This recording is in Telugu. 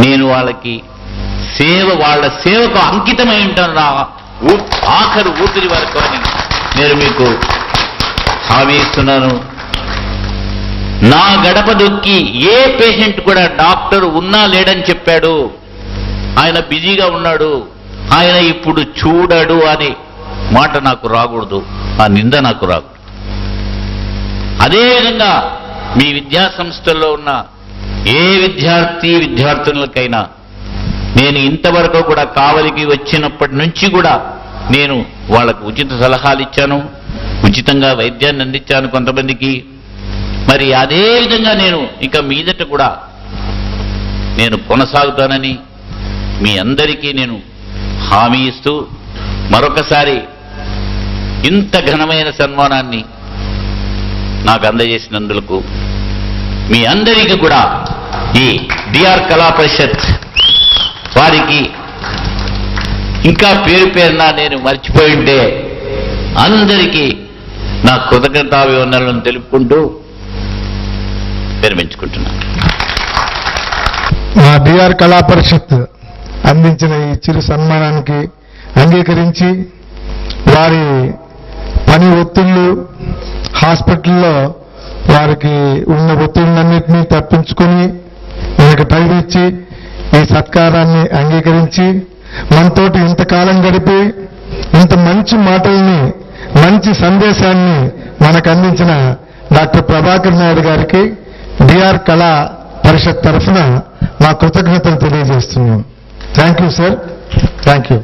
నేను వాళ్ళకి వాళ్ళ సేవకు అంకితమై ఉంటాను నా ఆఖరు ఊపిరి వరకు అని నేను మీకు హామీ ఇస్తున్నాను. నా గడప దొక్కి ఏ పేషెంట్ కూడా డాక్టర్ ఉన్నా లేడని చెప్పాడు, ఆయన బిజీగా ఉన్నాడు, ఆయన ఇప్పుడు చూడడు అనే మాట నాకు రాకూడదు, ఆ నింద నాకు రాకూడదు. అదేవిధంగా మీ విద్యా సంస్థల్లో ఉన్న ఏ విద్యార్థులకైనా నేను ఇంతవరకు కూడా కావలికి వచ్చినప్పటి నుంచి కూడా నేను వాళ్ళకు ఉచిత సలహాలు ఇచ్చాను, ఉచితంగా వైద్యాన్ని అందించాను కొంతమందికి. మరి అదే విధంగా నేను ఇక మీదట కూడా నేను కొనసాగుతానని మీ అందరికీ నేను హామీ ఇస్తూ మరొకసారి ఇంత ఘనమైన సన్మానాన్ని నాకు అందజేసినందుకు మీ అందరికీ కూడా ఈ డిఆర్ కళా పరిషత్ వారికి ఇంకా పేరు పేరున నేను మర్చిపోయింటే అందరికీ నా కృతజ్ఞతాభివందనలను తెలుపుకుంటూ విరమించుకుంటున్నాను. మా డిఆర్ కళా పరిషత్ అందించిన ఈ చిరు సన్మానానికి అంగీకరించి వారి పని ఒత్తిళ్లు హాస్పిటల్లో వారికి ఉన్న ఒత్తిళ్లన్నింటినీ తప్పించుకొని మనకు టైం ఇచ్చి ఈ సత్కారాన్ని అంగీకరించి మనతోటి ఇంతకాలం గడిపి ఇంత మంచి మాటల్ని మంచి సందేశాన్ని మనకు అందించిన డాక్టర్ ప్రభాకర్ నాయుడు గారికి డిఆర్ కళా పరిషత్ తరఫున మా కృతజ్ఞతలు తెలియజేస్తున్నాం. Thank you sir. Thank you.